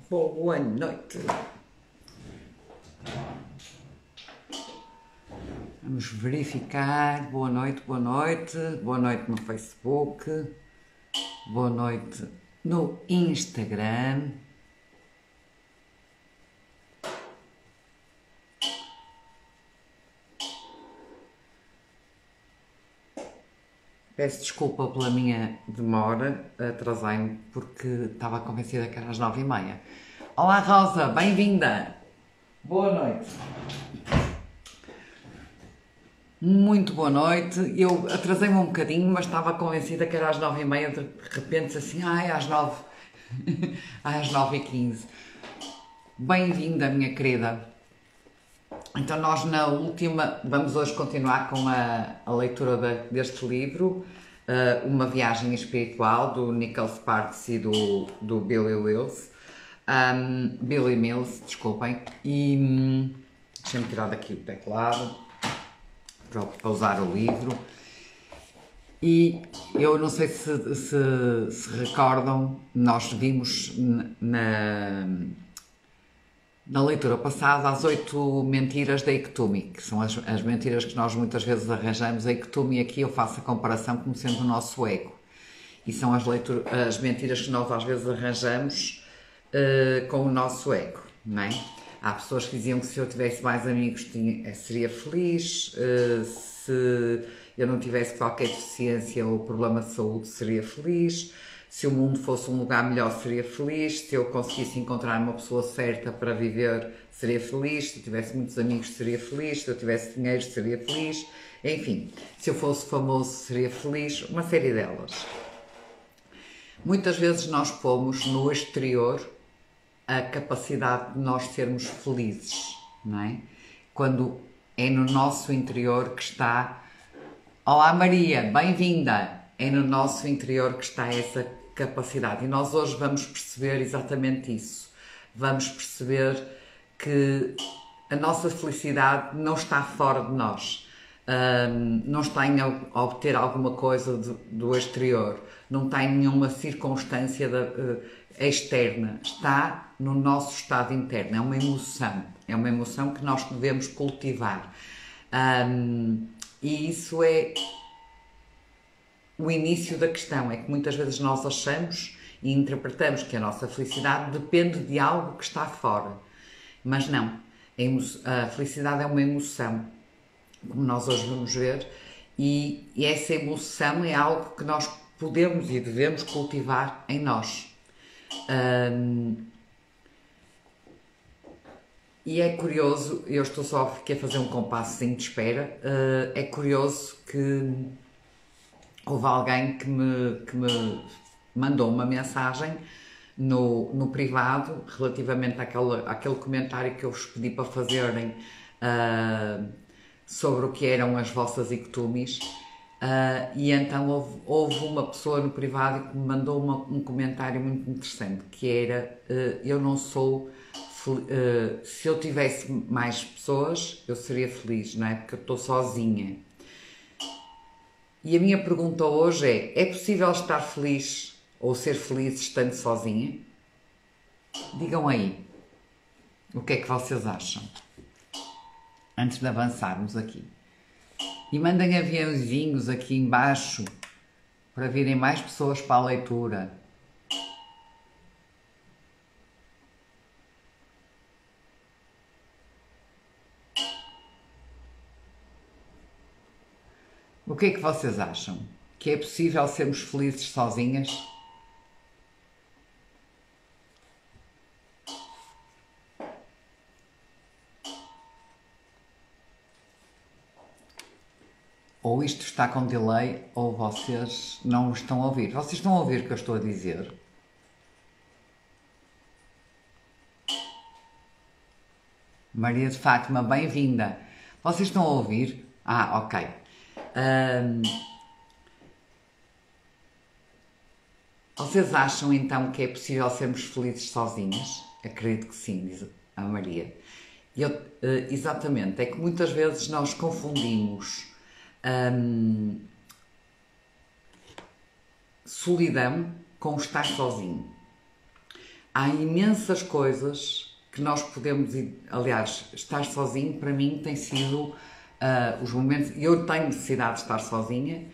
Boa noite. Vamos verificar. Boa noite, boa noite. Boa noite no Facebook. Boa noite no Instagram. Peço desculpa pela minha demora, atrasei-me porque estava convencida que era às 9h30. Olá Rosa, bem-vinda! Boa noite! Muito boa noite, eu atrasei-me um bocadinho, mas estava convencida que era às 9h30, de repente assim, às 9, às 9h15. Bem-vinda, minha querida! Então nós na última, vamos hoje continuar com a leitura deste livro, Uma Viagem Espiritual, do Nicholas Sparks e do Billy Mills, desculpem, e deixem-me tirar daqui o teclado para usar o livro. E eu não sei se recordam, nós vimos na leitura passada as 8 mentiras da Ectumi, que são as mentiras que nós muitas vezes arranjamos. A Ectumi aqui eu faço a comparação como sendo o nosso ego, e são as mentiras que nós às vezes arranjamos com o nosso ego, não é? Há pessoas que diziam que se eu tivesse mais amigos seria feliz, se eu não tivesse qualquer deficiência ou problema de saúde seria feliz, se o mundo fosse um lugar melhor seria feliz, se eu conseguisse encontrar uma pessoa certa para viver seria feliz, se eu tivesse muitos amigos seria feliz, se eu tivesse dinheiro seria feliz, enfim, se eu fosse famoso seria feliz, uma série delas. Muitas vezes nós pomos no exterior a capacidade de nós sermos felizes, não é? Quando é no nosso interior que está... Olá Maria, bem-vinda! É no nosso interior que está essa capacidade, e nós hoje vamos perceber exatamente isso. Vamos perceber que a nossa felicidade não está fora de nós, não está em obter alguma coisa do exterior, não está em nenhuma circunstância externa, está no nosso estado interno, é uma emoção que nós devemos cultivar, e isso é o início da questão. É que muitas vezes nós achamos e interpretamos que a nossa felicidade depende de algo que está fora, mas não, a felicidade é uma emoção, como nós hoje vamos ver, e essa emoção é algo que nós podemos e devemos cultivar em nós. E é curioso, eu estou só aqui a fazer um compassozinho de espera, é curioso que houve alguém que me mandou uma mensagem no privado relativamente àquele comentário que eu vos pedi para fazerem sobre o que eram as vossas Ectumis, e então houve uma pessoa no privado que me mandou um comentário muito interessante, que era, eu não sou... se eu tivesse mais pessoas eu seria feliz, não é? Porque eu estou sozinha. E a minha pergunta hoje é possível estar feliz ou ser feliz estando sozinha? Digam aí, o que é que vocês acham? Antes de avançarmos aqui. E mandem aviãozinhos aqui embaixo para virem mais pessoas para a leitura. O que é que vocês acham? Que é possível sermos felizes sozinhas? Ou isto está com delay, ou vocês não estão a ouvir. Vocês estão a ouvir o que eu estou a dizer? Maria de Fátima, bem-vinda. Vocês estão a ouvir? Ok. Vocês acham então que é possível sermos felizes sozinhas? Acredito que sim, diz a Maria. Exatamente, é que muitas vezes nós confundimos solidão com estar sozinho. Há imensas coisas que nós podemos, aliás, estar sozinho para mim tem sido os momentos, eu tenho necessidade de estar sozinha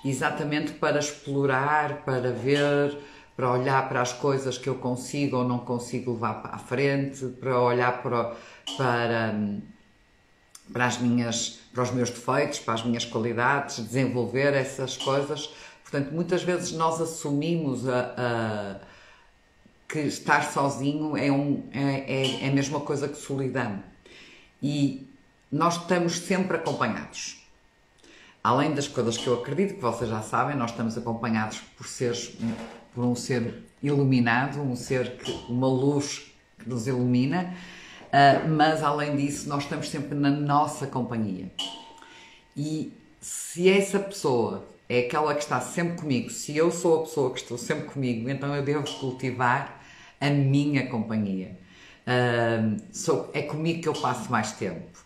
exatamente para explorar, para ver, para olhar para as coisas que eu consigo ou não consigo levar à frente, para olhar para os meus defeitos, para as minhas qualidades, desenvolver essas coisas. Portanto, muitas vezes nós assumimos que estar sozinho é a mesma coisa que solidão. E nós estamos sempre acompanhados. Além das coisas que eu acredito, que vocês já sabem, nós estamos acompanhados por um ser iluminado, uma luz que nos ilumina, mas além disso nós estamos sempre na nossa companhia. E se essa pessoa é aquela que está sempre comigo, se eu sou a pessoa que estou sempre comigo, então eu devo cultivar a minha companhia. É comigo que eu passo mais tempo.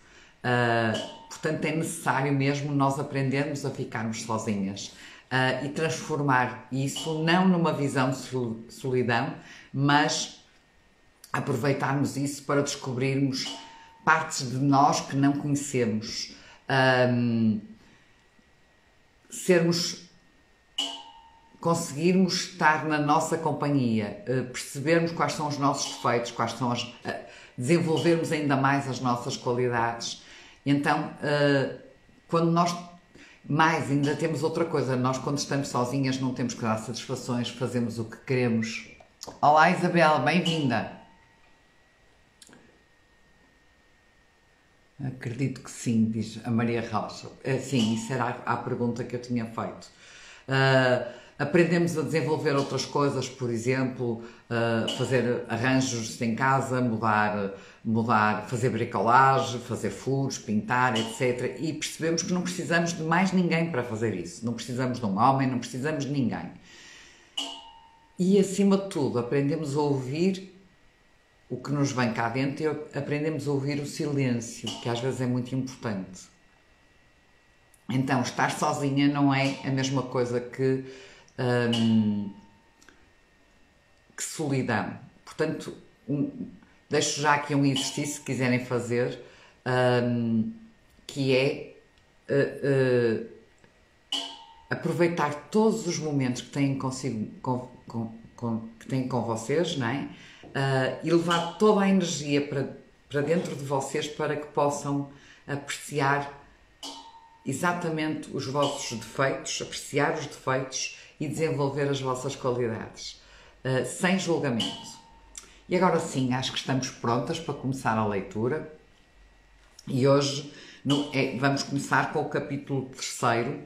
Portanto, é necessário mesmo nós aprendermos a ficarmos sozinhas e transformar isso não numa visão de solidão, mas aproveitarmos isso para descobrirmos partes de nós que não conhecemos, conseguirmos estar na nossa companhia, percebermos quais são os nossos defeitos, desenvolvermos ainda mais as nossas qualidades. Então, quando nós ainda temos outra coisa, nós quando estamos sozinhas não temos que dar satisfações, fazemos o que queremos. Olá Isabel, bem-vinda. Acredito que sim, diz a Maria Rocha. Sim, isso era a pergunta que eu tinha feito. Aprendemos a desenvolver outras coisas, por exemplo, fazer arranjos em casa, mudar, fazer bricolagem, fazer furos, pintar, etc. E percebemos que não precisamos de mais ninguém para fazer isso. Não precisamos de um homem, não precisamos de ninguém. E, acima de tudo, aprendemos a ouvir o que nos vem cá dentro e aprendemos a ouvir o silêncio, que às vezes é muito importante. Então, estar sozinha não é a mesma coisa que solidão. Portanto, deixo já aqui um exercício, se quiserem fazer, que é aproveitar todos os momentos que têm consigo, que têm com vocês, não é? E levar toda a energia para dentro de vocês para que possam apreciar exatamente os vossos defeitos, apreciar os defeitos e desenvolver as vossas qualidades, sem julgamento. E agora sim, acho que estamos prontas para começar a leitura e hoje vamos começar com o capítulo 3º,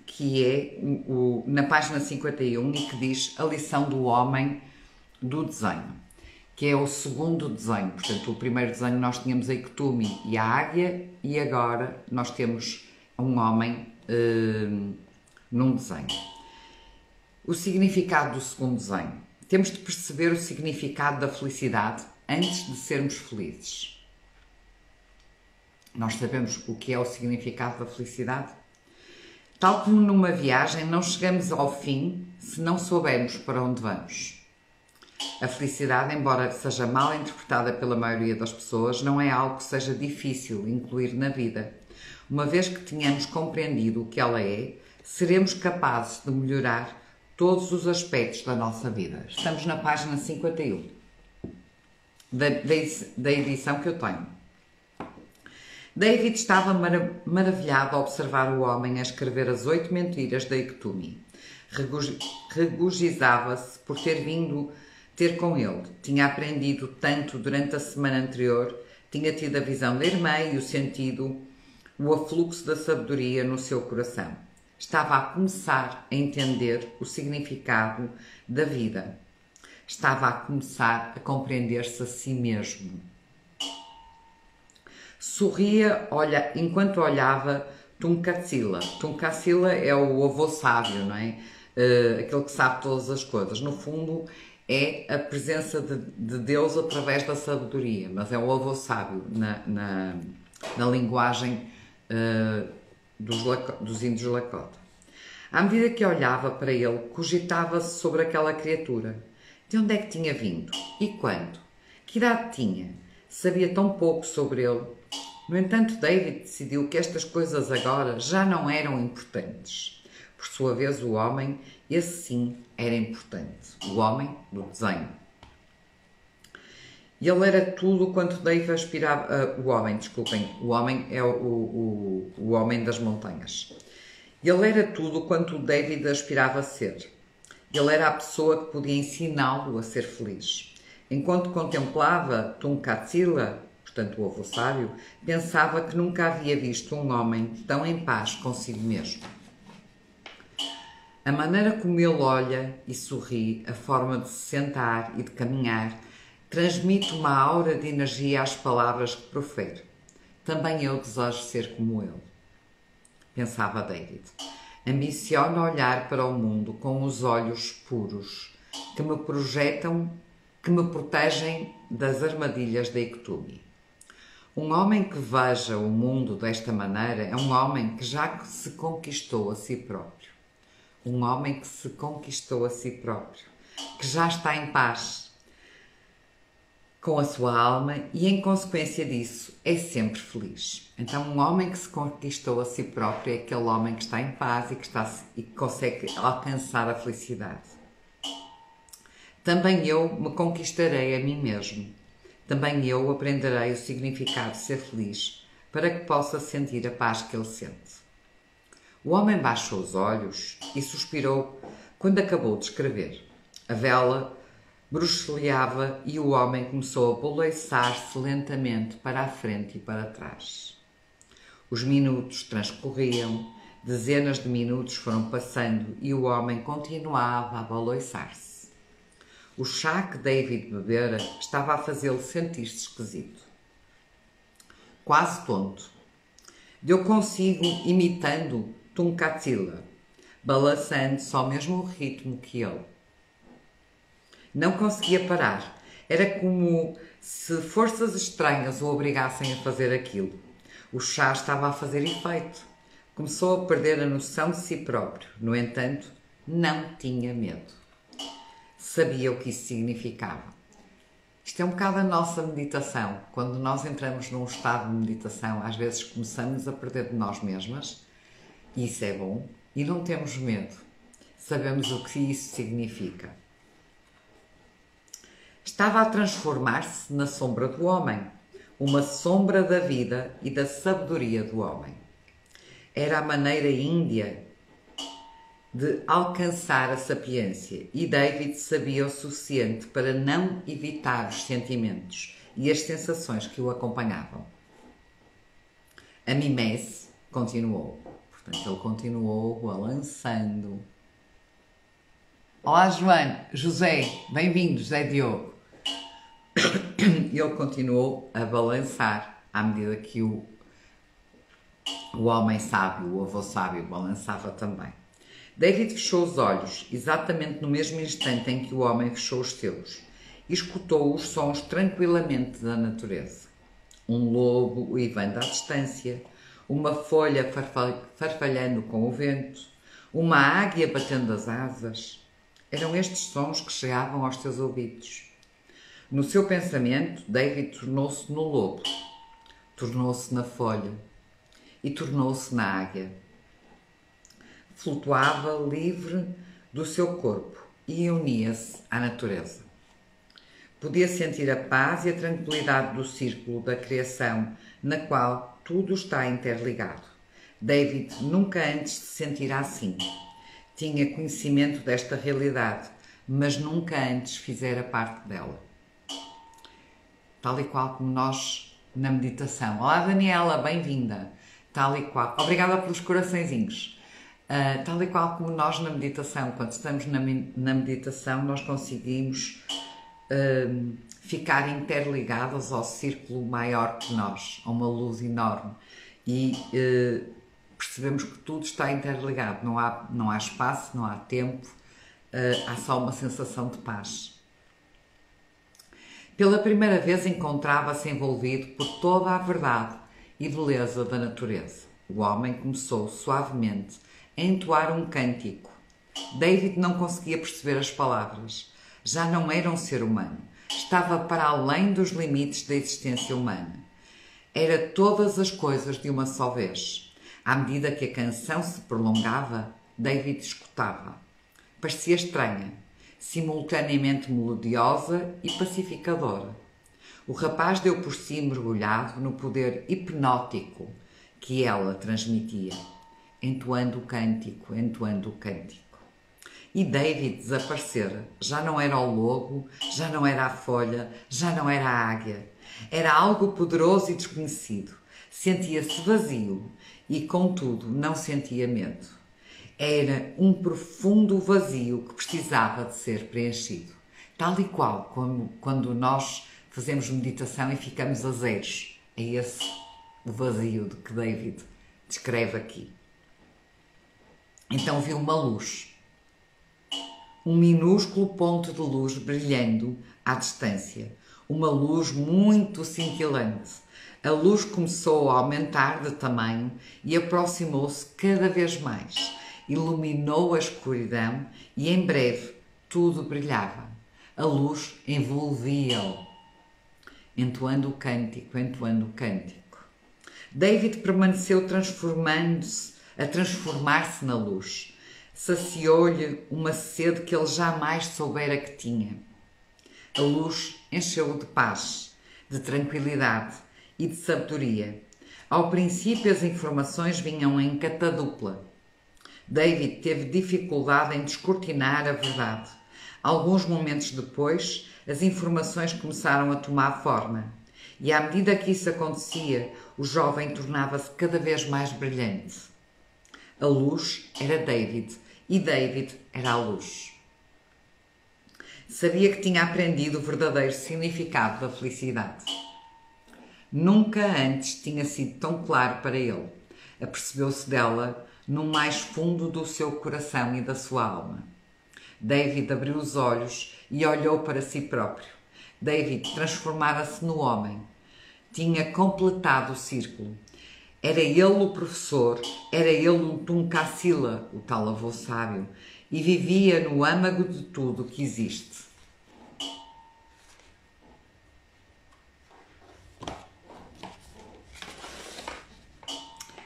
que é na página 51 e que diz a lição do homem do desenho, que é o segundo desenho. Portanto, o primeiro desenho nós tínhamos a Iktomi e a águia e agora nós temos um homem num desenho. O significado do segundo desenho. Temos de perceber o significado da felicidade antes de sermos felizes. Nós sabemos o que é o significado da felicidade? Tal como numa viagem, não chegamos ao fim se não soubermos para onde vamos. A felicidade, embora seja mal interpretada pela maioria das pessoas, não é algo que seja difícil incluir na vida. Uma vez que tenhamos compreendido o que ela é, seremos capazes de melhorar todos os aspectos da nossa vida. Estamos na página 51 da edição que eu tenho. David estava maravilhado a observar o homem a escrever as 8 mentiras da Iktomi. Regozijava-se por ter vindo ter com ele. Tinha aprendido tanto durante a semana anterior, tinha tido a visão da irmã e o afluxo da sabedoria no seu coração. Estava a começar a entender o significado da vida. Estava a começar a compreender-se a si mesmo. Sorria enquanto olhava Tunkasila. Tunkasila é o avô sábio, não é? Aquele que sabe todas as coisas. No fundo, é a presença de Deus através da sabedoria, mas é o avô sábio na linguagem dos índios Lakota. À medida que olhava para ele, cogitava-se sobre aquela criatura. De onde é que tinha vindo? E quando? Que idade tinha? Sabia tão pouco sobre ele. No entanto, David decidiu que estas coisas agora já não eram importantes. Por sua vez, o homem, esse sim, era importante. O homem do desenho. E ele era tudo quanto David aspirava. O homem é o homem das montanhas. Ele era tudo quanto David aspirava a ser. Ele era a pessoa que podia ensiná-lo a ser feliz. Enquanto contemplava Tunkatsila, portanto o avô sábio, pensava que nunca havia visto um homem tão em paz consigo mesmo. A maneira como ele olha e sorri, a forma de se sentar e de caminhar, transmite uma aura de energia às palavras que profere. Também eu desejo ser como ele, pensava David. Ambiciono olhar para o mundo com os olhos puros que me protegem das armadilhas da Iktomi. Um homem que veja o mundo desta maneira é um homem que já se conquistou a si próprio. Um homem que se conquistou a si próprio, que já está em paz com a sua alma e, em consequência disso, é sempre feliz. Então, um homem que se conquistou a si próprio é aquele homem que está em paz e que consegue alcançar a felicidade. Também eu me conquistarei a mim mesmo. Também eu aprenderei o significado de ser feliz para que possa sentir a paz que ele sente. O homem baixou os olhos e suspirou quando acabou de escrever. A vela bruxuleava e o homem começou a balançar-se lentamente para a frente e para trás. Os minutos transcorriam, dezenas de minutos foram passando e o homem continuava a balançar-se. O chá que David bebera estava a fazê-lo sentir-se esquisito. Quase tonto. Deu consigo imitando Tunkatsila, balançando-se ao mesmo ritmo que ele. Não conseguia parar. Era como se forças estranhas o obrigassem a fazer aquilo. O chá estava a fazer efeito. Começou a perder a noção de si próprio. No entanto, não tinha medo. Sabia o que isso significava. Isto é um bocado a nossa meditação. Quando nós entramos num estado de meditação, às vezes começamos a perder de nós mesmas, e isso é bom, e não temos medo. Sabemos o que isso significa. Estava a transformar-se na sombra do homem, uma sombra da vida e da sabedoria do homem. Era a maneira índia de alcançar a sapiência e David sabia o suficiente para não evitar os sentimentos e as sensações que o acompanhavam. A mimese continuou. Portanto, ele continuou balançando. Olá, José, bem-vindo, José Diogo. Ele continuou a balançar à medida que o homem sábio, o avô sábio, balançava também. David fechou os olhos, exatamente no mesmo instante em que o homem fechou os seus, e escutou os sons tranquilamente da natureza. Um lobo uivando à distância, uma folha farfalhando com o vento, uma águia batendo as asas. Eram estes sons que chegavam aos seus ouvidos. No seu pensamento, David tornou-se no lobo, tornou-se na folha e tornou-se na águia. Flutuava livre do seu corpo e unia-se à natureza. Podia sentir a paz e a tranquilidade do círculo da criação, na qual tudo está interligado. David nunca antes se sentira assim. Tinha conhecimento desta realidade, mas nunca antes fizera parte dela. Tal e qual como nós na meditação. Olá, Daniela, bem-vinda. Tal e qual. Obrigada pelos coraçõezinhos. Tal e qual como nós na meditação, quando estamos na meditação, nós conseguimos ficar interligados ao círculo maior que nós, a uma luz enorme, e percebemos que tudo está interligado, não há espaço, não há tempo, há só uma sensação de paz. Pela primeira vez encontrava-se envolvido por toda a verdade e beleza da natureza. O homem começou suavemente a entoar um cântico. David não conseguia perceber as palavras. já não era um ser humano. Estava para além dos limites da existência humana. Era todas as coisas de uma só vez. À medida que a canção se prolongava, David escutava. Parecia estranha, simultaneamente melodiosa e pacificadora. O rapaz deu por si mergulhado no poder hipnótico que ela transmitia, entoando o cântico, entoando o cântico. E David desaparecera. Já não era o lobo, já não era a folha, já não era a águia. Era algo poderoso e desconhecido. Sentia-se vazio e, contudo, não sentia medo. Era um profundo vazio que precisava de ser preenchido. Tal e qual como quando nós fazemos meditação e ficamos a zeros. É esse o vazio de que David descreve aqui. Então viu uma luz. Um minúsculo ponto de luz brilhando à distância. Uma luz muito cintilante. A luz começou a aumentar de tamanho e aproximou-se cada vez mais. Iluminou a escuridão e em breve tudo brilhava. A luz envolvia-o, entoando o cântico, entoando o cântico. David permaneceu transformando-se, a transformar-se na luz. Saciou-lhe uma sede que ele jamais soubera que tinha. A luz encheu-o de paz, de tranquilidade e de sabedoria. Ao princípio as informações vinham em catadupla. David teve dificuldade em descortinar a verdade. Alguns momentos depois, as informações começaram a tomar forma. E à medida que isso acontecia, o jovem tornava-se cada vez mais brilhante. A luz era David e David era a luz. Sabia que tinha aprendido o verdadeiro significado da felicidade. Nunca antes tinha sido tão claro para ele. Apercebeu-se dela no mais fundo do seu coração e da sua alma. David abriu os olhos e olhou para si próprio. David transformara-se no homem. Tinha completado o círculo. Era ele o professor, era ele o Tunkasila, o tal avô sábio, e vivia no âmago de tudo o que existe.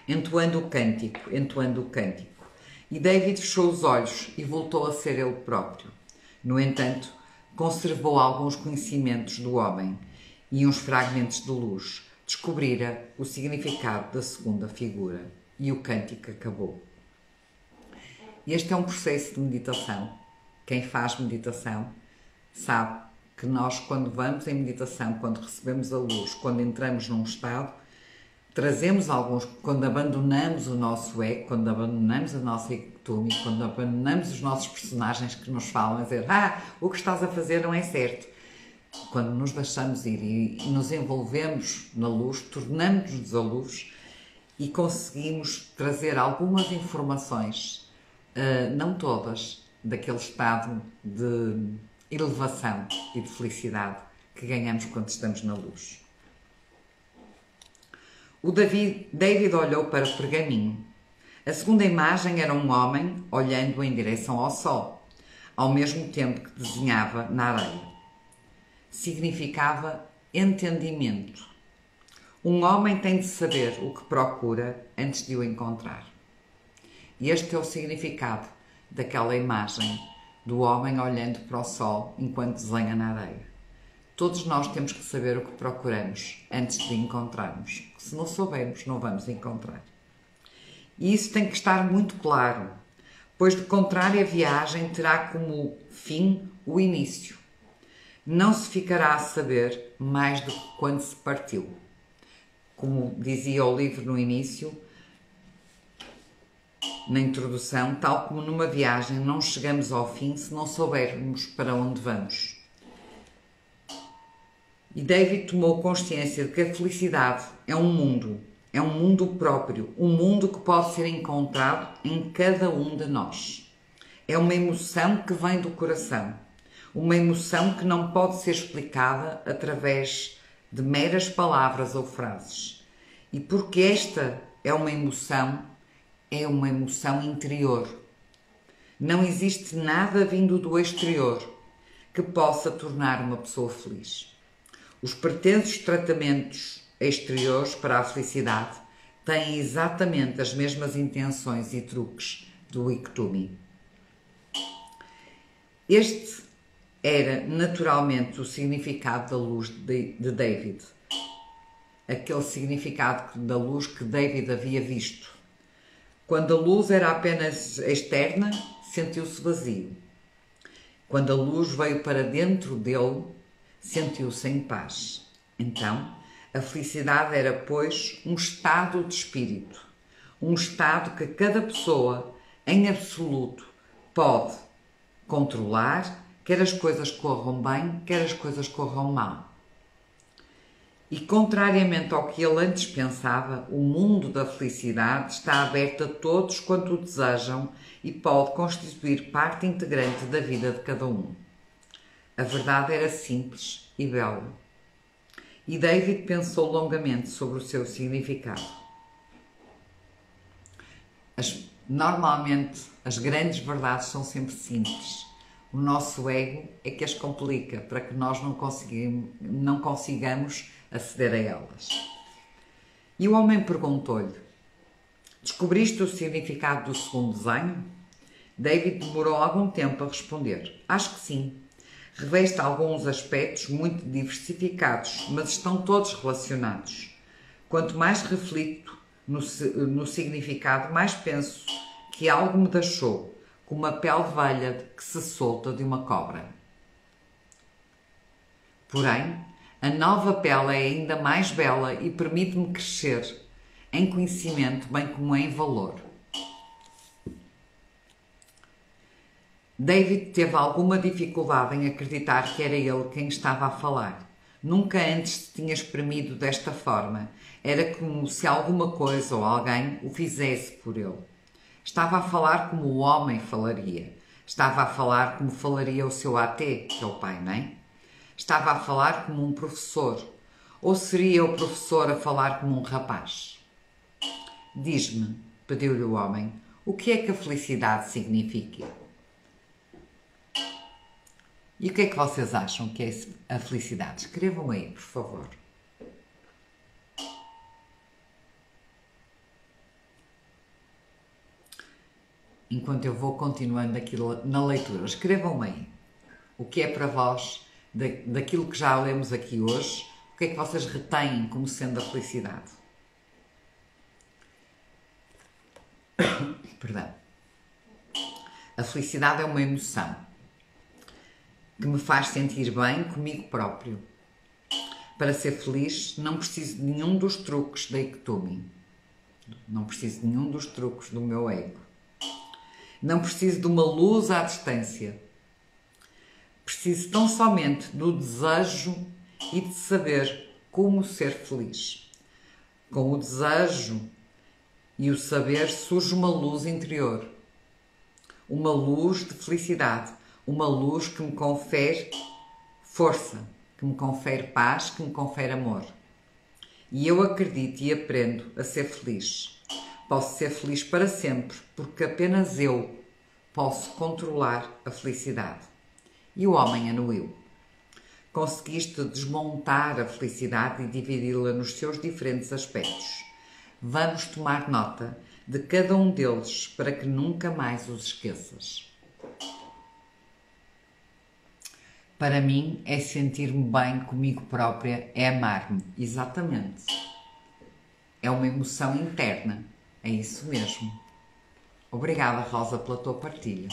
Entoando o cântico, entoando o cântico. E David fechou os olhos e voltou a ser ele próprio. No entanto, conservou alguns conhecimentos do homem e uns fragmentos de luz. Descobrira o significado da segunda figura e o cântico acabou. Este é um processo de meditação. Quem faz meditação sabe que nós, quando vamos em meditação, quando recebemos a luz, quando entramos num estado, trazemos alguns, quando abandonamos o nosso ego, quando abandonamos a nossa ectúmica, quando abandonamos os nossos personagens que nos falam a dizer o que estás a fazer não é certo. Quando nos deixamos ir e nos envolvemos na luz, tornamos-nos a luz e conseguimos trazer algumas informações, não todas, daquele estado de elevação e de felicidade que ganhamos quando estamos na luz. David olhou para o pergaminho. A segunda imagem era um homem olhando em direção ao sol, ao mesmo tempo que desenhava na areia. Significava entendimento. Um homem tem de saber o que procura antes de o encontrar. E este é o significado daquela imagem do homem olhando para o sol enquanto desenha na areia. Todos nós temos que saber o que procuramos antes de encontrarmos. Se não soubermos, não vamos encontrar. E isso tem que estar muito claro, pois de contrário a viagem terá como fim o início. Não se ficará a saber mais do que quando se partiu. Como dizia o livro no início, na introdução, tal como numa viagem não chegamos ao fim se não soubermos para onde vamos. E David tomou consciência de que a felicidade é um mundo próprio, um mundo que pode ser encontrado em cada um de nós. É uma emoção que vem do coração, uma emoção que não pode ser explicada através de meras palavras ou frases. E porque esta é uma emoção interior. Não existe nada vindo do exterior. que possa tornar uma pessoa feliz. Os pretensos tratamentos exteriores para a felicidade têm exatamente as mesmas intenções e truques do Iketumi. Este era naturalmente o significado da luz de David, aquele significado da luz que David havia visto. Quando a luz era apenas externa, sentiu-se vazio. Quando a luz veio para dentro dele, sentiu-se em paz. Então, a felicidade era, pois, um estado de espírito, um estado que cada pessoa, em absoluto, pode controlar, quer as coisas corram bem, quer as coisas corram mal. E, contrariamente ao que ele antes pensava, o mundo da felicidade está aberto a todos quanto o desejam e pode constituir parte integrante da vida de cada um. A verdade era simples e bela. E David pensou longamente sobre o seu significado. Normalmente, as grandes verdades são sempre simples. O nosso ego é que as complica para que nós não consigamos aceder a elas. E o homem perguntou-lhe: descobriste o significado do segundo desenho? David demorou algum tempo a responder: acho que sim. Reveste alguns aspectos muito diversificados, mas estão todos relacionados. Quanto mais reflito no significado, mais penso que algo me deixou, como a pele velha que se solta de uma cobra. Porém, a nova pele é ainda mais bela e permite-me crescer em conhecimento, bem como em valor. David teve alguma dificuldade em acreditar que era ele quem estava a falar. Nunca antes se tinha exprimido desta forma. Era como se alguma coisa ou alguém o fizesse por ele. Estava a falar como o homem falaria. Estava a falar como falaria o seu AT, que é o pai, não é? Estava a falar como um professor. Ou seria o professor a falar como um rapaz? Diz-me, pediu-lhe o homem, o que é que a felicidade significa? E o que é que vocês acham que é a felicidade? Escrevam aí, por favor. Enquanto eu vou continuando aqui na leitura, escrevam aí o que é para vós, daquilo que já lemos aqui hoje, o que é que vocês retêm como sendo a felicidade? Perdão. A felicidade é uma emoção que me faz sentir bem comigo próprio. Para ser feliz, não preciso de nenhum dos truques da Iketumi. Não preciso de nenhum dos truques do meu ego. Não preciso de uma luz à distância. Preciso tão somente do desejo e de saber como ser feliz. Com o desejo e o saber surge uma luz interior. Uma luz de felicidade. Uma luz que me confere força, que me confere paz, que me confere amor. E eu acredito e aprendo a ser feliz. Posso ser feliz para sempre, porque apenas eu posso controlar a felicidade. E o homem anuiu. Conseguiste desmontar a felicidade e dividi-la nos seus diferentes aspectos. Vamos tomar nota de cada um deles para que nunca mais os esqueças. Para mim, é sentir-me bem comigo própria, é amar-me. Exatamente. É uma emoção interna. É isso mesmo. Obrigada, Rosa, pela tua partilha.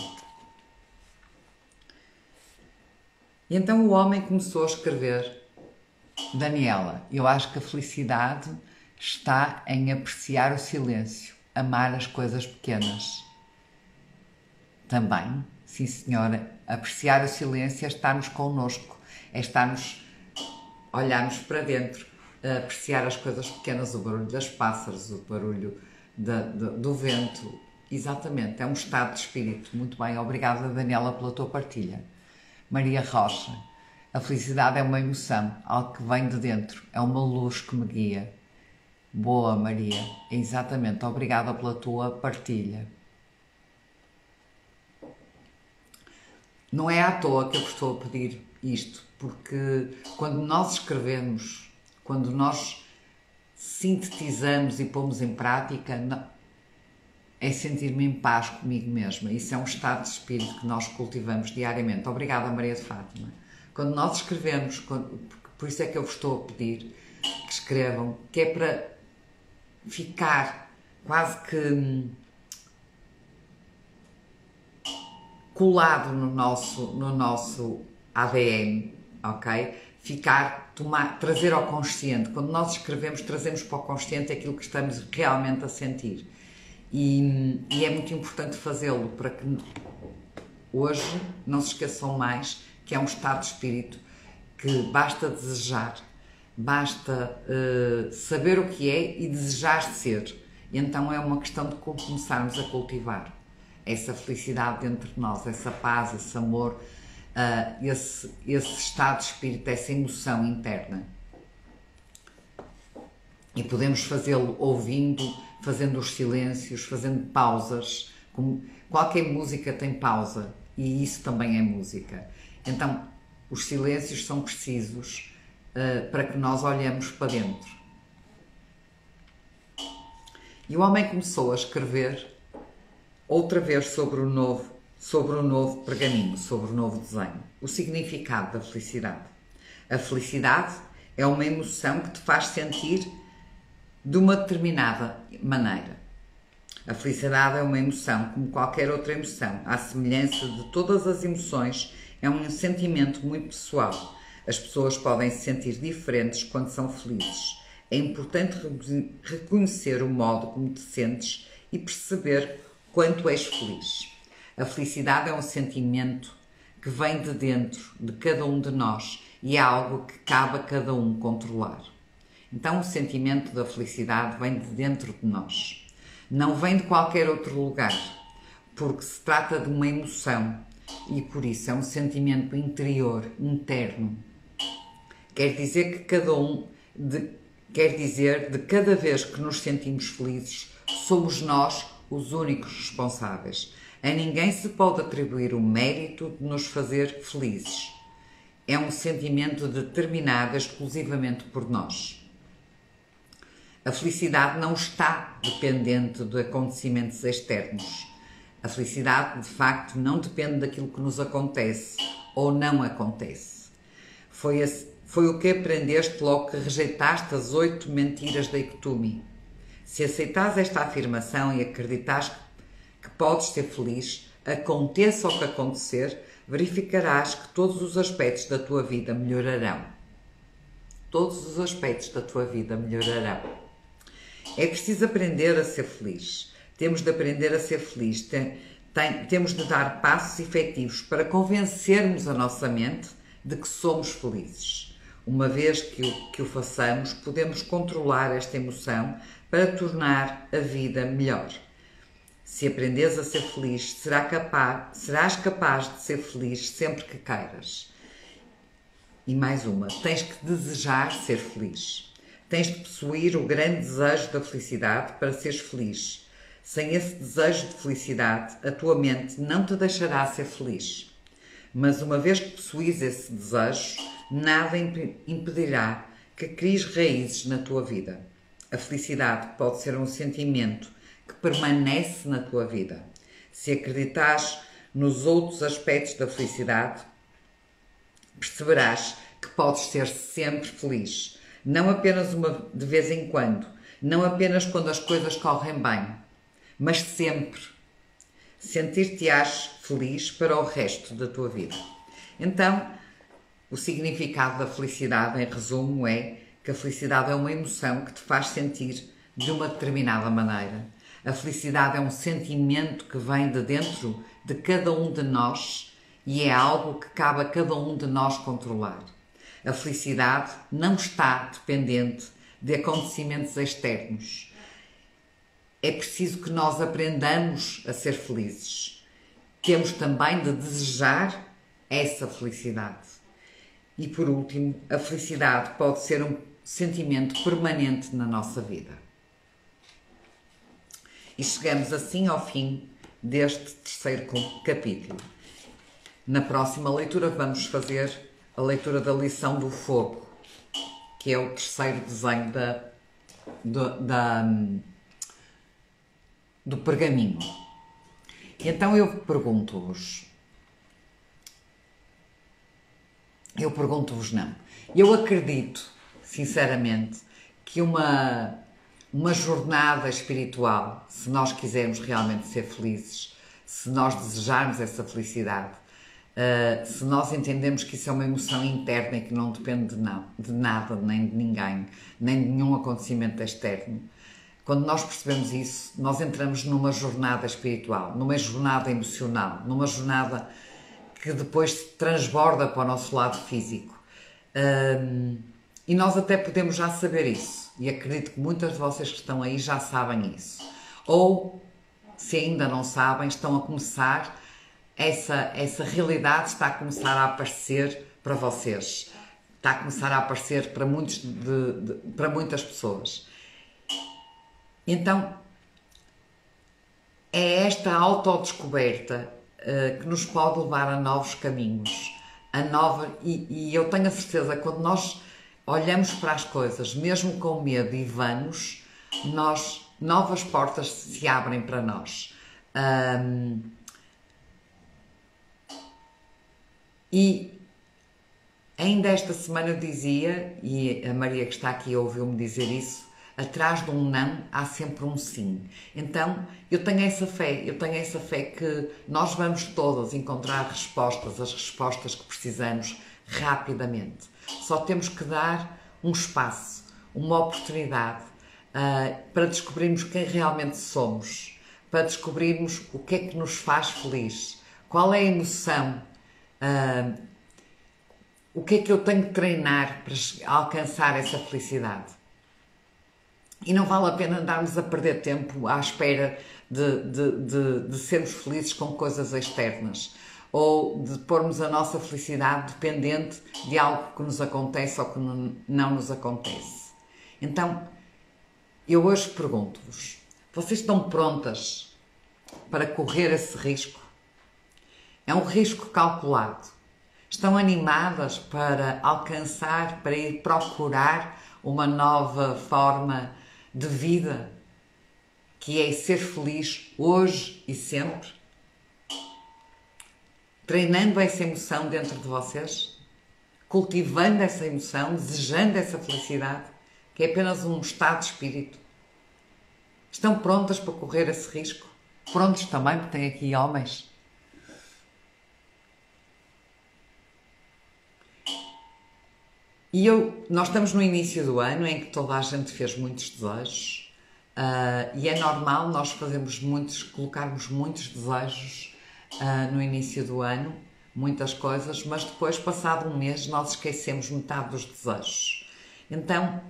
E então o homem começou a escrever: Daniela, eu acho que a felicidade está em apreciar o silêncio, amar as coisas pequenas. Também, sim senhora, apreciar o silêncio é estarmos connosco, é estarmos, olharmos para dentro, apreciar as coisas pequenas, o barulho das pássaros, o barulho do vento. Exatamente, é um estado de espírito. Muito bem, obrigada, Daniela, pela tua partilha. Maria Rocha, a felicidade é uma emoção, algo que vem de dentro, é uma luz que me guia. Boa, Maria, exatamente, obrigada pela tua partilha. não é à toa que eu vos estou a pedir isto, porque quando nós escrevemos, quando nós sintetizamos e pomos em prática, é sentir-me em paz comigo mesma. Isso é um estado de espírito que nós cultivamos diariamente. Obrigada, Maria de Fátima. Quando nós escrevemos, por isso é que eu vos estou a pedir que escrevam, que é para ficar quase que colado no nosso ADN, ok? Trazer ao consciente. Quando nós escrevemos, trazemos para o consciente aquilo que estamos realmente a sentir. E é muito importante fazê-lo para que hoje não se esqueçam mais que é um estado de espírito que basta desejar, basta saber o que é e desejar ser. E então é uma questão de começarmos a cultivar essa felicidade dentro de nós, essa paz, esse amor, esse estado de espírito, essa emoção interna. E podemos fazê-lo ouvindo, fazendo os silêncios, fazendo pausas. Qualquer música tem pausa e isso também é música. Então, os silêncios são precisos para que nós olhemos para dentro. E o homem começou a escrever outra vez sobre o novo pergaminho, sobre o novo desenho. O significado da felicidade. A felicidade é uma emoção que te faz sentir de uma determinada maneira. A felicidade é uma emoção como qualquer outra emoção. À semelhança de todas as emoções, é um sentimento muito pessoal. As pessoas podem se sentir diferentes quando são felizes. É importante reconhecer o modo como te sentes e perceber quanto és feliz. A felicidade é um sentimento que vem de dentro de cada um de nós e é algo que cabe a cada um controlar. Então o sentimento da felicidade vem de dentro de nós. Não vem de qualquer outro lugar, porque se trata de uma emoção e por isso é um sentimento interior, interno. Quer dizer de cada vez que nos sentimos felizes, somos nós os únicos responsáveis. A ninguém se pode atribuir o mérito de nos fazer felizes. É um sentimento determinado exclusivamente por nós. A felicidade não está dependente de acontecimentos externos. A felicidade, de facto, não depende daquilo que nos acontece ou não acontece. Foi o que aprendeste logo que rejeitaste as 8 mentiras da Ikutumi. Se aceitares esta afirmação e acreditares que podes ser feliz, aconteça o que acontecer, verificarás que todos os aspectos da tua vida melhorarão. Todos os aspectos da tua vida melhorarão. É preciso aprender a ser feliz. Temos de aprender a ser feliz. Temos de dar passos efetivos para convencermos a nossa mente de que somos felizes. Uma vez que o façamos, podemos controlar esta emoção para tornar a vida melhor. Se aprenderes a ser feliz, serás capaz de ser feliz sempre que queiras. E mais uma, tens que desejar ser feliz. Tens de possuir o grande desejo da felicidade para seres feliz. Sem esse desejo de felicidade, a tua mente não te deixará ser feliz. Mas uma vez que possuís esse desejo, nada impedirá que cries raízes na tua vida. A felicidade pode ser um sentimento que permanece na tua vida. Se acreditares nos outros aspectos da felicidade, perceberás que podes ser sempre feliz. Não apenas de vez em quando, não apenas quando as coisas correm bem, mas sempre. Sentir-te-ás feliz para o resto da tua vida. Então, o significado da felicidade, em resumo, é que a felicidade é uma emoção que te faz sentir de uma determinada maneira. A felicidade é um sentimento que vem de dentro de cada um de nós e é algo que cabe a cada um de nós controlar. A felicidade não está dependente de acontecimentos externos. É preciso que nós aprendamos a ser felizes. Temos também de desejar essa felicidade. E por último, a felicidade pode ser um sentimento permanente na nossa vida. E chegamos assim ao fim deste terceiro capítulo. Na próxima leitura vamos fazer a leitura da lição do fogo, que é o terceiro desenho do pergaminho. Então eu pergunto-vos não. Eu acredito, sinceramente, que uma jornada espiritual, se nós quisermos realmente ser felizes, se nós desejarmos essa felicidade, se nós entendemos que isso é uma emoção interna e que não depende de nada, nem de ninguém, nem de nenhum acontecimento externo, quando nós percebemos isso, nós entramos numa jornada espiritual, numa jornada emocional, numa jornada que depois transborda para o nosso lado físico. E nós até podemos já saber isso. E acredito que muitas de vocês que estão aí já sabem isso. Ou, se ainda não sabem, estão a começar, essa realidade está a começar a aparecer para vocês. Está a começar a aparecer para, para muitas pessoas. Então, é esta autodescoberta que nos pode levar a novos caminhos, e eu tenho a certeza que quando nós olhamos para as coisas, mesmo com medo e vamos, novas portas se abrem para nós. E ainda esta semana eu dizia, e a Maria que está aqui ouviu-me dizer isso, atrás de um não há sempre um sim. Então eu tenho essa fé que nós vamos todas encontrar as respostas que precisamos rapidamente. Só temos que dar um espaço, uma oportunidade para descobrirmos quem realmente somos, para descobrirmos o que é que nos faz feliz, qual é a emoção, o que é que eu tenho que treinar para alcançar essa felicidade. E não vale a pena andarmos a perder tempo à espera de sermos felizes com coisas externas ou de pormos a nossa felicidade dependente de algo que nos acontece ou que não nos acontece. Então, eu hoje pergunto-vos, vocês estão prontas para correr esse risco? É um risco calculado. Estão animadas para alcançar, para ir procurar uma nova forma de vida, que é ser feliz hoje e sempre? Treinando essa emoção dentro de vocês, cultivando essa emoção, desejando essa felicidade, que é apenas um estado de espírito. Estão prontas para correr esse risco? Prontos também, porque tem aqui homens. E nós estamos no início do ano em que toda a gente fez muitos desejos, e é normal nós colocarmos muitos desejos no início do ano, muitas coisas, mas depois, passado um mês, nós esquecemos metade dos desejos. Então,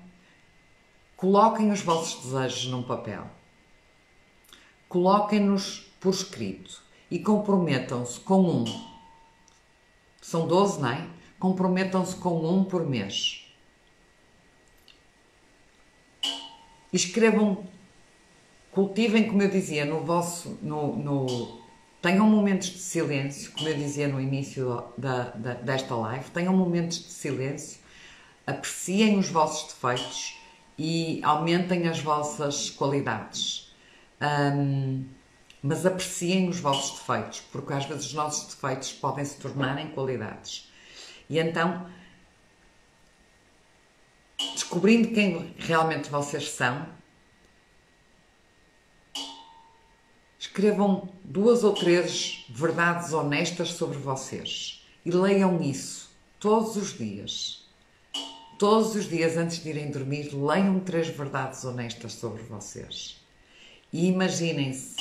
coloquem os vossos desejos num papel, coloquem-nos por escrito e comprometam-se com um. São 12, não é? Comprometam-se com um por mês. Escrevam, cultivem, como eu dizia, tenham momentos de silêncio, como eu dizia no início desta live, tenham momentos de silêncio, apreciem os vossos defeitos e aumentem as vossas qualidades. Mas apreciem os vossos defeitos, porque às vezes os nossos defeitos podem se tornar em qualidades. E então, descobrindo quem realmente vocês são, escrevam 2 ou 3 verdades honestas sobre vocês e leiam isso todos os dias. Todos os dias, antes de irem dormir, leiam 3 verdades honestas sobre vocês. E imaginem-se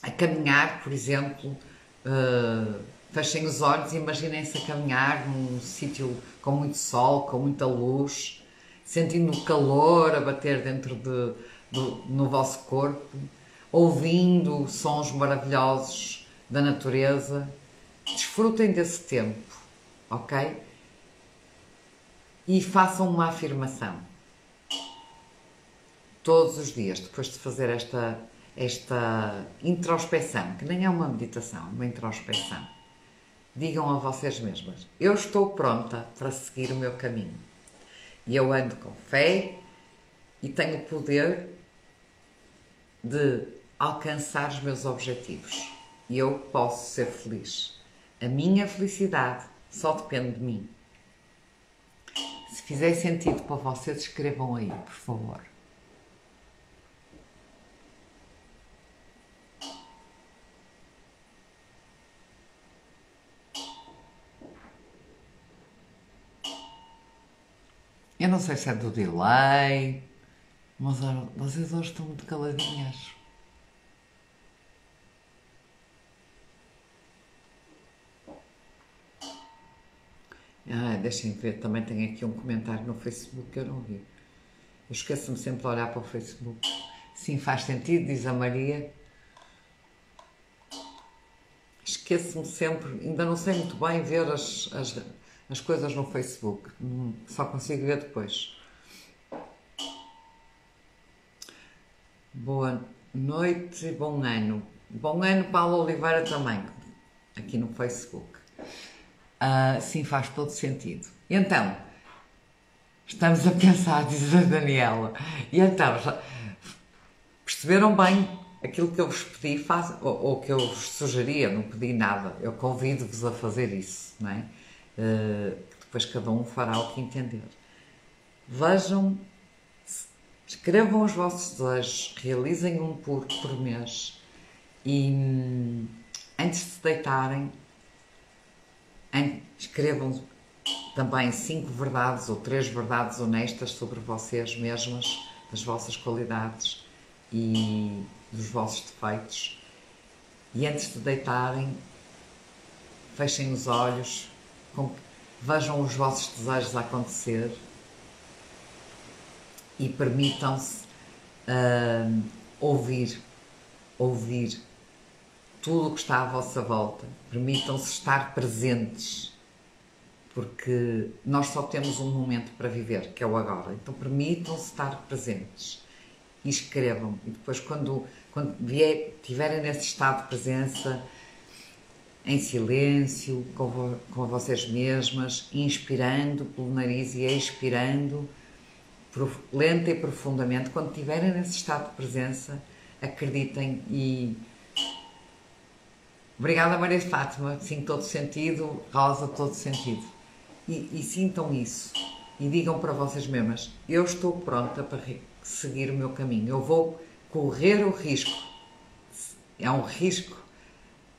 a caminhar, por exemplo, fechem os olhos e imaginem-se a caminhar num sítio com muito sol, com muita luz, sentindo o calor a bater no vosso corpo, ouvindo sons maravilhosos da natureza. Desfrutem desse tempo, ok? E façam uma afirmação todos os dias, depois de fazer esta introspeção, que nem é uma meditação, é uma introspeção. Digam a vocês mesmas: eu estou pronta para seguir o meu caminho. E eu ando com fé e tenho o poder de alcançar os meus objetivos. E eu posso ser feliz. A minha felicidade só depende de mim. Se fizer sentido para vocês, escrevam aí, por favor. Eu não sei se é do delay, mas vocês hoje estão muito caladinhas. Deixem ver, também tenho aqui um comentário no Facebook que eu não vi. Eu esqueço-me sempre de olhar para o Facebook. Sim, faz sentido, diz a Maria. Esqueço-me sempre, ainda não sei muito bem ver as coisas no Facebook. Só consigo ver depois. Boa noite e bom ano. Bom ano, Paulo Oliveira também, aqui no Facebook. Sim, faz todo sentido. E então, estamos a pensar, diz a Daniela, e então, perceberam bem aquilo que eu vos pedi, ou que eu vos sugeria, não pedi nada, eu convido-vos a fazer isso, não é? Depois cada um fará o que entender. Vejam, escrevam os vossos desejos, realizem um por mês e antes de se deitarem, escrevam também 5 verdades ou 3 verdades honestas sobre vocês mesmas, das vossas qualidades e dos vossos defeitos. E antes de deitarem, fechem os olhos, vejam os vossos desejos a acontecer e permitam-se ouvir tudo o que está à vossa volta. Permitam-se estar presentes, porque nós só temos um momento para viver, que é o agora. Então permitam-se estar presentes e escrevam. E depois, quando estiverem nesse estado de presença, em silêncio, com vocês mesmas, inspirando pelo nariz e expirando lenta e profundamente, quando estiverem nesse estado de presença, acreditem e... Obrigada, Maria Fátima, sim, todo sentido, Rosa, todo sentido. E sintam isso e digam para vocês mesmas: eu estou pronta para seguir o meu caminho, eu vou correr o risco. É um risco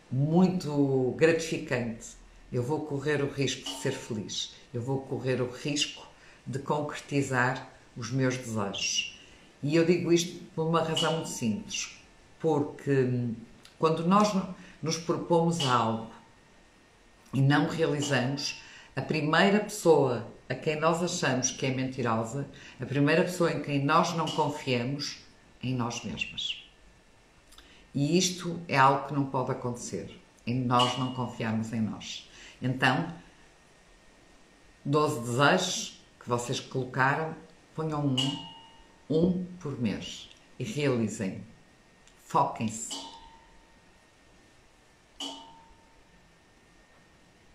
muito gratificante. Eu vou correr o risco de ser feliz, eu vou correr o risco de concretizar os meus desejos. E eu digo isto por uma razão muito simples, porque quando nós nos propomos algo e não realizamos, a primeira pessoa a quem nós achamos que é mentirosa, a primeira pessoa em quem nós não confiamos, é em nós mesmas. E isto é algo que não pode acontecer, em nós não confiarmos em nós. Então, 12 desejos que vocês colocaram, ponham um por mês e realizem. Foquem-se.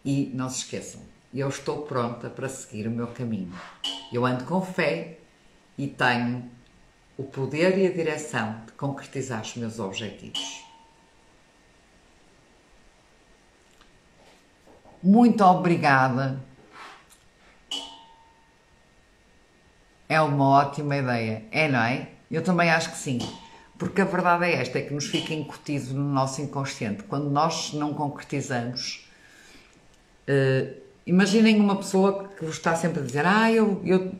E não se esqueçam, eu estou pronta para seguir o meu caminho. Eu ando com fé e tenho o poder e a direção de concretizar os meus objetivos. Muito obrigada. É uma ótima ideia. É, não é? Eu também acho que sim. Porque a verdade é esta, é que nos fica incutido no nosso inconsciente. Quando nós não concretizamos... imaginem uma pessoa que vos está sempre a dizer: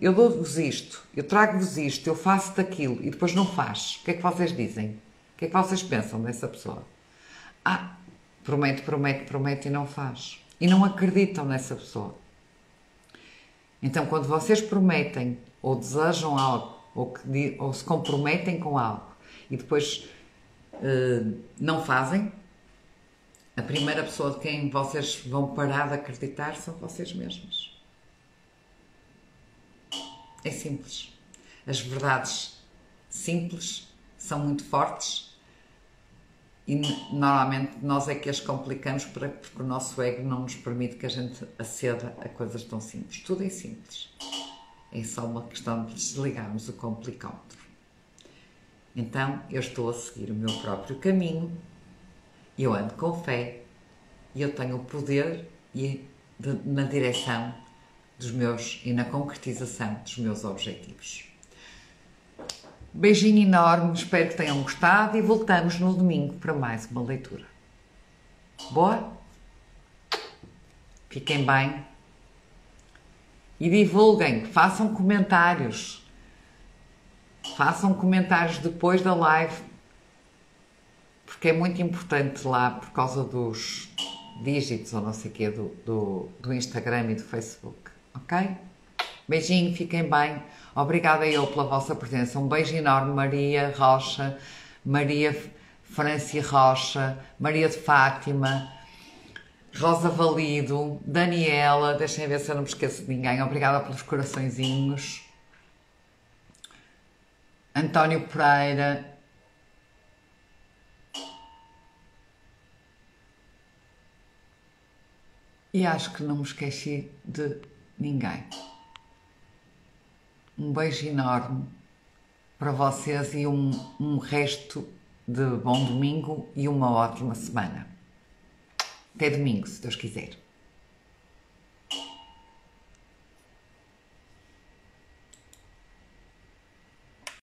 eu dou-vos isto, eu trago-vos isto, eu faço daquilo, e depois não faz. O que é que vocês dizem? O que é que vocês pensam dessa pessoa? Promete, promete, promete e não faz. E não acreditam nessa pessoa. Então, quando vocês prometem ou desejam algo, ou se comprometem com algo e depois não fazem, a primeira pessoa de quem vocês vão parar de acreditar são vocês mesmos. É simples. As verdades simples são muito fortes, E normalmente nós é que as complicamos porque o nosso ego não nos permite que a gente aceda a coisas tão simples. Tudo é simples. É só uma questão de desligarmos o complicómetro. Então, eu estou a seguir o meu próprio caminho, eu ando com fé e eu tenho o poder na direção dos meus e na concretização dos meus objetivos. Beijinho enorme, espero que tenham gostado e voltamos no domingo para mais uma leitura. Boa? Fiquem bem e divulguem, façam comentários. Façam comentários depois da live, porque é muito importante lá por causa dos dígitos ou não sei o quê do Instagram e do Facebook, ok? Beijinho, fiquem bem. Obrigada eu pela vossa presença. Um beijo enorme, Maria Rocha, Maria Franci Rocha, Maria de Fátima, Rosa Valido, Daniela, deixem ver se eu não me esqueço de ninguém. Obrigada pelos coraçõezinhos. António Pereira. E acho que não me esqueci de ninguém. Um beijo enorme para vocês e um resto de bom domingo e uma ótima semana. Até domingo, se Deus quiser.